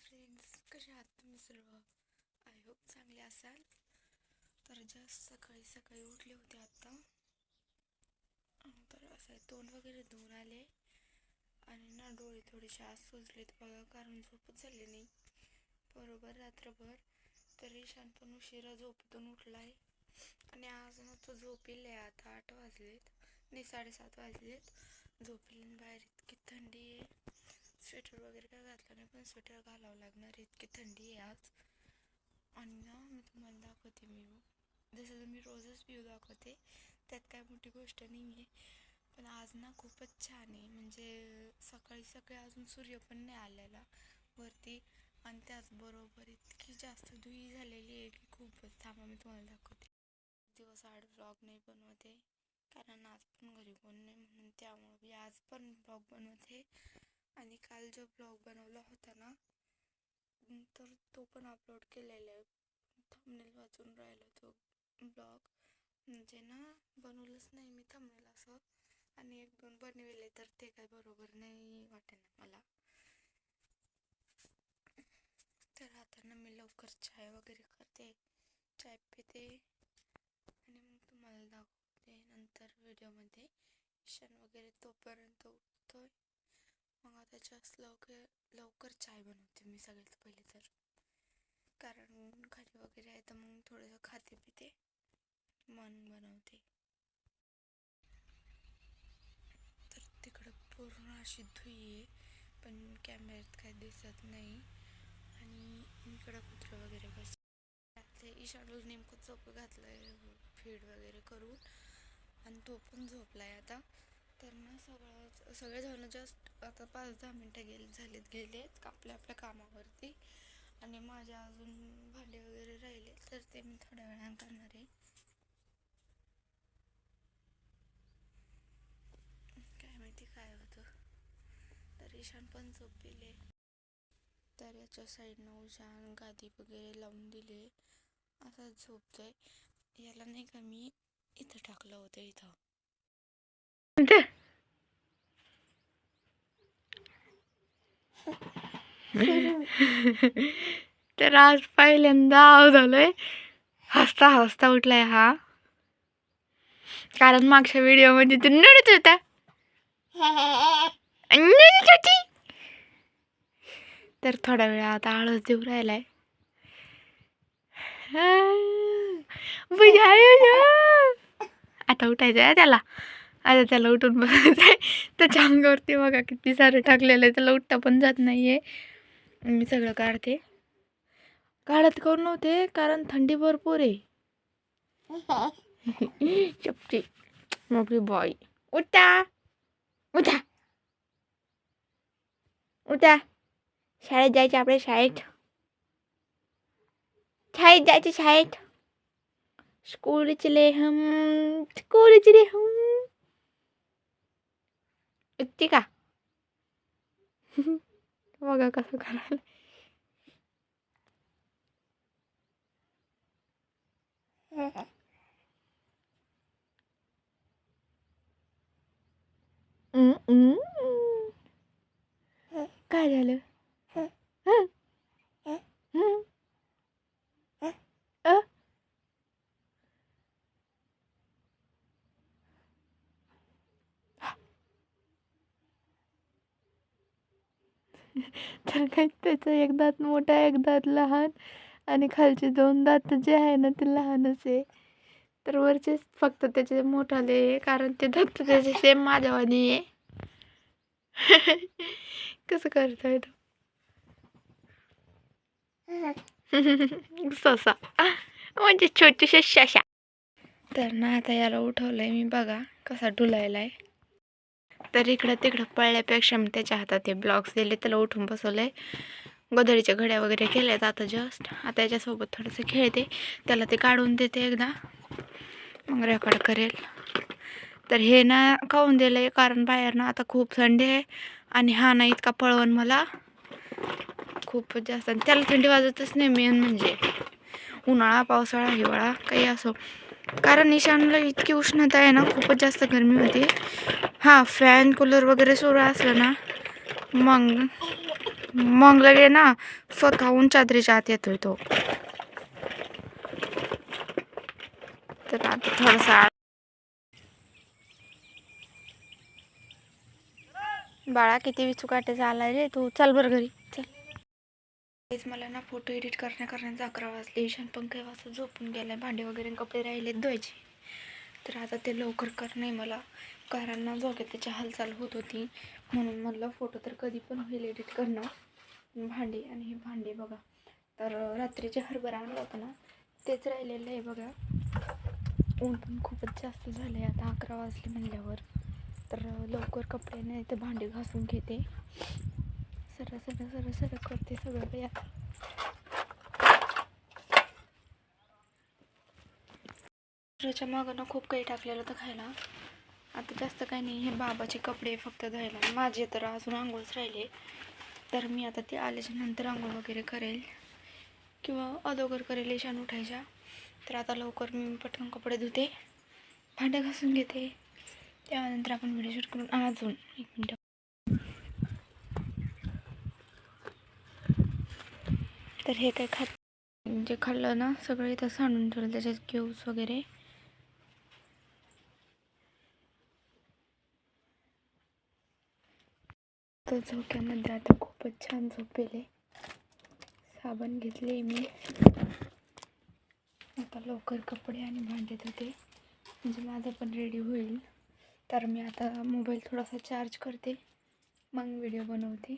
Friends, कसे आहात तुम्ही सर्व? आय होप चांगले असाल. तर जस्ट सकाळी सकाळी उठले होते आत्ता. तर असं तोंड वगैरे धुवून आले आणि ना डोळे थोडेसे आज सुजलेत बघा, कारण झोपच झाली नाही बरोबर रात्रभर. तर ईशान पण उशिरा झोपेतून उठलाय आणि आज ना तो झोपेल आहे. आता 8 वाजलेत, नाही 7:30 वाजलेत. झोपेल. बाहेर इतकी थंडी आहे, स्वेटर वगैरे काय घातलं नाही, पण स्वेटर घालावं लागणार, इतकी थंडी आहे आज. आणि ना मी तुम्हाला दाखवते व्ह्यू. जसं मी रोजच व्ह्यू दाखवते, त्यात काय मोठी गोष्ट नाही आहे, पण आज ना खूपच छान आहे. म्हणजे सकाळी सकाळी अजून सूर्य पण नाही आलेला वरती, आणि त्याचबरोबर इतकी जास्त धुई झालेली आहे की खूपच. थांबा मी तुम्हाला दाखवते. दिवस आड व्लॉग नाही बनवते, कारण आज पण घरी कोण नाही, म्हणून त्यामुळे मी आज पण व्लॉग बनवते. आणि काल जो ब्लॉग बनवला होता ना, तर तो पण अपलोड केलेला आहे. थंबनेल वाचून राहिला तो ब्लॉग. म्हणजे ना बनवलंच नाही मी थंबनेल असं, आणि 1-2 बनविले तर ते काय बरोबर नाही वाटेना मला. तर आता ना मी लवकर चाय वगैरे करते, चाय पिते आणि मग तुम्हाला दाखवते नंतर व्हिडिओमध्ये. ईशान वगैरे तोपर्यंत उठतोय. मग आता जास्त लवकर चाय बनवते मी सगळ्यात पहिले तर, कारण खाली वगैरे आहे तर मग थोडंसं खाते पिते मन बनवते. तर तिकडं पूर्ण अशी धुई आहे, पण कॅमेऱ्यात काही दिसत नाही. आणि इकडं कुत्रे वगैरे बसले. ईशानला नेमकं झोप घातलंय फीड वगैरे करून, आणि तो पण झोपलाय आता. तर ना सगळे जण जस्ट आता 5-10 मिनटं गेलेत आपल्या आपल्या कामावरती. आणि माझे अजून भांडे वगैरे राहिले, तर ते मी थोड्या वेळाने करणार आहे. काय माहिती काय होतं. तर ईशान पण झोपले. तर याच्या साईडनं उशान गादी वगैरे लावून दिले, असा झोपतोय. याला नाही का मी इथं टाकलं होतं, इथं. तर आज पहिल्यांदा आवाज झालोय, हसता हसता उठलाय हा, कारण मागच्या व्हिडिओमध्ये तू नडत होता. तर थोडा वेळ आता आळस देऊ राहिलाय. आता उठायचं आहे त्याला. आता त्याला उठून बसायचं आहे. त्याच्या अंगावरती बघा किती सारं टाकलेलं आहे, त्याला उठता पण जात नाहीये. मी सगळं काढते. काढत करून नव्हते, कारण थंडी भरपूर आहे. चपटी मोठी बॉय. उठा उठा उठा, शाळेत जायचं आपल्या, शाळेत जायचं, शाळेत. स्कूल चले हम, स्कूल चले हम. उठते का? बघा कसं करायला. काय झालं? तर काही त्याचं एक दात मोठा, एक दात लहान, आणि खालचे 2 दात जे आहे ना ते लहानच आहे. तर वरचेच फक्त त्याचे मोठाले, कारण ते दात त्याचे सेम माझ्यावानी आहे. कसं करतोय तो. ससा म्हणजे छोटूशा शशा. तर ना आता याला उठवलंय मी, बघा कसा डुलायलाय. तर इकडं तिकडं पळल्यापेक्षा मी त्याच्या हातात हे ब्लॉक्स दिले, त्याला उठून बसवलंय. गोधडीच्या घड्या वगैरे केल्यात आता जस्ट. आता याच्यासोबत थोडंसं खेळते, त्याला ते काढून देते एकदा, मग रेकॉर्ड करेल. तर हे ना खाऊन दिलं आहे, कारण बाहेर ना आता खूप थंडी आहे, आणि हा ना इतका पळवून मला खूपच जास्त. आणि त्याला थंडी वाजतच नाही, मेन म्हणजे उन्हाळा पावसाळा हिवाळा काही असो, कारण ईशानला इतकी उष्णता आहे ना, खूपच जास्त गरमी होती. हां, फॅन कूलर वगैरे सुरू असलं ना मग मग लगे ना स्वतःहून चादरीच्या आत येतोय तो. तर आता थोडासा बाळा किती विचुकाटे आलाय रे तू. चल बरं घरी चल. तेच मला ना फोटो एडिट करण्याचा 11 वाजले. ईशान पण काही वाजता झोपून गेलाय. भांडे वगैरे कपडे राहिलेत धुवायचे. तर आता ते लवकर कर नाही मला, कारण ना झोपेत त्याची हालचाल होत होती. म्हणून म्हणलं फोटो तर कधी पण होईल एडिट करणं. भांडे आणि हे भांडे बघा, तर रात्रीचे हरभरा आणलं होतं ना तेच राहिलेलं आहे बघा. ऊन पण खूपच जास्त झालं आहे आता 11 वाजले म्हणल्यावर. तर लवकर कपडे नाही तर भांडी घासून घेते. सरळ करते सगळं काही. दुसऱ्याच्या मागं खूप काही टाकलेलं होतं खायला. आता जास्त काही नाही, हे बाबाचे कपडे फक्त धुवायला. माझे तर अजून आंघोळच राहिले. तर मी आता ते आल्याच्या नंतर आंघोळ वगैरे करेल किंवा अगोदर करेल ईशान उठायच्या. तर आता लवकर मी पटकन कपडे धुते, भांडे घासून घेते. त्यानंतर आपण व्हिडिओ शूट करून अजून 1 मिनिट. तर हे काय जे खाल्लं ना सगळं इथं सांडून ठेवलं, त्याच्यात ग्यूस वगैरे. तर झोक्यामध्ये आता खूपच छान झोपेले. साबण घेतले मी. आता लवकर कपडे आणि भांडे धुते म्हणजे माझं पण रेडी होईल. तर मी आता मोबाईल थोडासा चार्ज करते, मग व्हिडिओ बनवते.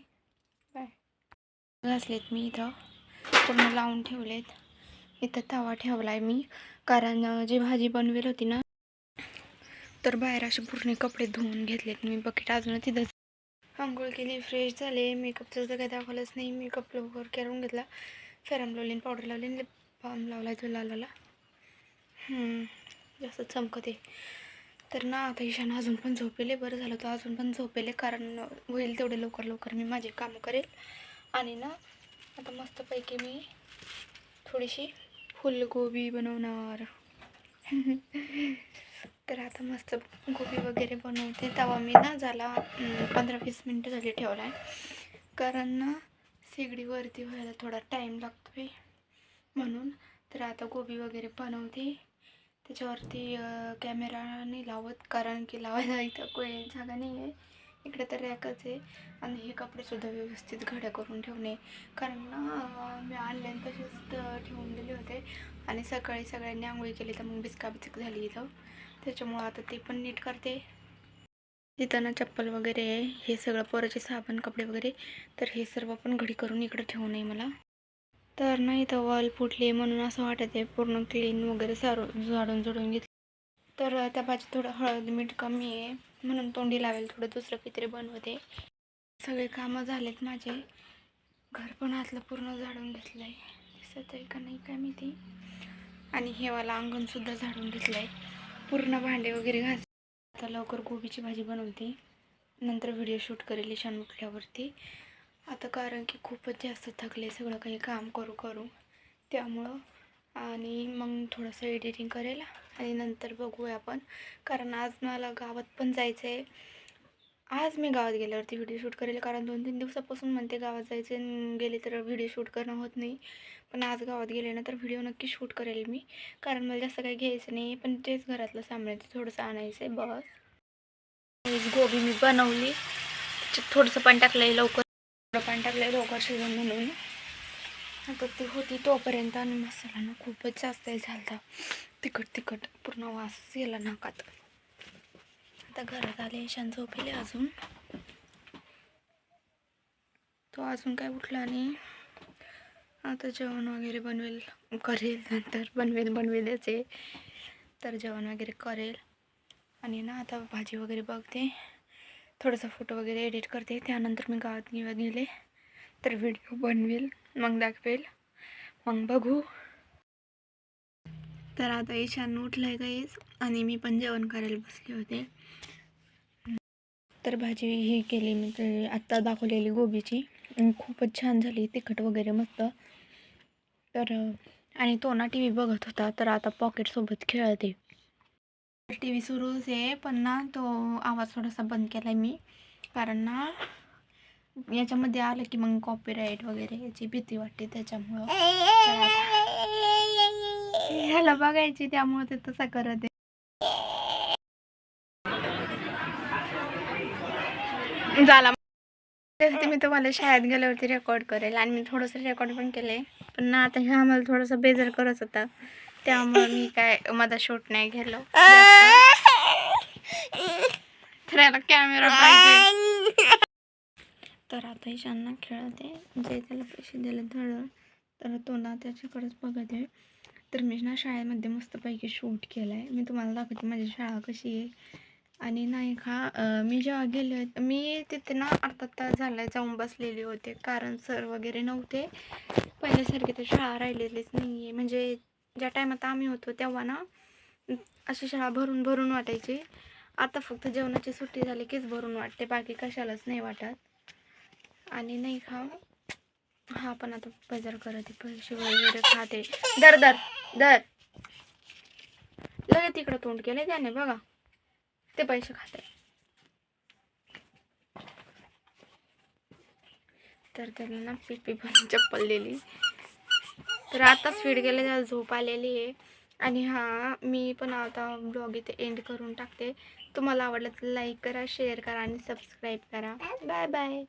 बाय. घासलेत मी इथं पूर्ण लावून ठेवलेत. इथं तवा ठेवला आहे मी, कारण जी भाजी बनवेल होती ना तर बाहेर असे पूर्ण कपडे धुवून घेतलेत मी. बकेट अजून तिथंच. आंघोळ केली, फ्रेश झाले. मेकअपचं तर काही दाखवलंच नाही. मेकअप लवकर करून घेतला, फेरम लावली, पावडर लावली, लिप बाम लावला तो लालवाला. जास्त चमकते. तर ना आता ईशान अजून पण झोपेले. बरं झालं तो अजून पण झोपेले, कारण होईल तेवढे लवकर मी माझे कामं करेल. आणि ना आता मस्तपैकी मी थोडीशी फुलगोबी बनवणार. तर आता मस्त गोबी वगैरे बनवते. तवा मी ना झाला 15-20 मिनटं झाली ठेवला आहे, कारण ना शेगडीवरती व्हायला थोडा टाईम लागतो म्हणून. तर आता गोबी वगैरे बनवते. त्याच्यावरती कॅमेरा नाही लावत, कारण की लावायला इथं कोणी जागा नाही आहे. इकडे तर रॅकच आहे. आणि हे कपडेसुद्धा व्यवस्थित घड्या करून ठेवणे, कारण ना मी आणले तसेच ठेवून दिले होते. आणि सकाळी सगळ्यांनी आंघोळी केली तर मग बिचक झाली इथं. त्याच्यामुळं आता ते पण नीट करते. तिथं ना चप्पल वगैरे आहे, हे सगळं पोराचे साबण कपडे वगैरे. तर हे सर्व पण घडी करून इकडे ठेवू नये मला. तर ना इथं वॉल फुटली म्हणून असं वाटत आहे पूर्ण क्लीन वगैरे झाडून घेतलं. तर त्या भाजीत थोडं हळद मीठ कमी आहे म्हणून तोंडी लावेल थोडं दुसरं काहीतरी बनवते. सगळे कामं झालेत माझे. घर पण आतलं पूर्ण झाडून घेतलं आहे, दिसत आहे का नाही काय माहिती. आणि हे वाला अंगणसुद्धा झाडून घेतलं आहे. पूर्ण भांडे वगैरे घास. आता लवकर गोबीची भाजी बनवते, नंतर व्हिडिओ शूट करेल ईशान उठल्यावरती. आता कारण की खूपच जास्त थकले सगळं काही काम करू त्यामुळं. आणि मग थोडंसं एडिटिंग करेल आणि नंतर बघूया आपण, कारण आज मला गावात पण जायचं आहे. आज मी गावात गेल्यावरती व्हिडिओ शूट करेल, कारण 2-3 दिवसापासून म्हणते गावात जायचे, गेले तर व्हिडिओ शूट करणं होत नाही. पण आज गावात गेले ना तर व्हिडिओ नक्की शूट करेल मी, कारण मला जास्त काही घ्यायचं नाही, पण तेच घरातलं सांभाळायचं, थोडंसं आणायचं आहे बस. गोबी मी बनवली, त्याच्यात थोडंसं पाणी टाकलं आहे लवकर शिजून म्हणून. आता ती होती तोपर्यंत. आणि मसाला ना खूपच जास्त झाला, तिखट पूर्ण वास गेला नाकात. आता घरात आले, ईशान झोपेले अजून, तो अजून काय उठला नाही. आता जेवण वगैरे करेल नंतर बनवेलच आहे. तर जेवण वगैरे करेल आणि ना आता भाजी वगैरे बघते, थोडासा फोटो वगैरे एडिट करते. त्यानंतर मी गावात गेले तर व्हिडिओ बनवेल, मग दाखवेल, मग बघू. तर आता ईशान उठलाय गाईस आणि मी पण जेवण करायला बसले होते. तर भाजी ही केली मी आत्ता दाखवलेली गोबीची, खूपच छान झाली, तिखट वगैरे मस्त. तर आणि तो ना TV बघत होता, तर आता पॉकेटसोबत खेळते. TV सुरूच आहे, पण ना तो आवाज थोडासा बंद केला आहे मी, कारण ना याच्यामध्ये आलं की मग कॉपीराईट वगैरे याची भीती वाटते त्याच्यामुळं. तर आता ह्याला बघायची त्यामुळे ते तसं करत आहे. झाला ते मी तुम्हाला शाळेत गेल्यावरती रेकॉर्ड करेल आणि मी थोडंसं रेकॉर्ड पण केलं आहे. पण ना आता ह्या आम्हाला थोडंसं बेजार करत होता त्यामुळं मी काय माझा शूट नाही गेलो तर याला कॅमेरा पाहिजे. तर आता ईशानना खेळते जे त्याला पैसे दिले धड तर तो ना त्याच्याकडेच बघत आहे. तर मी ना शाळेमध्ये मस्तपैकी शूट केलं आहे. मी तुम्हाला दाखवते माझी शाळा कशी आहे. आणि नाही का मी जेव्हा गेले होते मी तिथे ना अर्धा तास झाला जाऊन बसलेले होते कारण सर वगैरे नव्हते. पहिल्यासारखी तर शाळा राहिलेलीच नाही आहे. म्हणजे ज्या टायमात आम्ही होतो तेव्हा ना अशी शाळा भरून भरून वाटायची. आता फक्त जेवणाची सुट्टी झाली कीच भरून वाटते, बाकी कशालाच नाही वाटत. आणि नाही का हा पण आता बाजार करते पैसे वगैरे खाते. दर दर दर लगेच तिकडं तोंड केले त्याने बघा ते पैसे खाते. तर त्याला ना पिपी पण चप्पल दिली. तर आता स्पीड गेले त्याला झोप आलेली आहे. आणि हा मी पण आता ब्लॉग इथे एंड करून टाकते. तुम्हाला आवडलं तर लाईक करा, शेअर करा आणि सबस्क्राईब करा. Bye bye.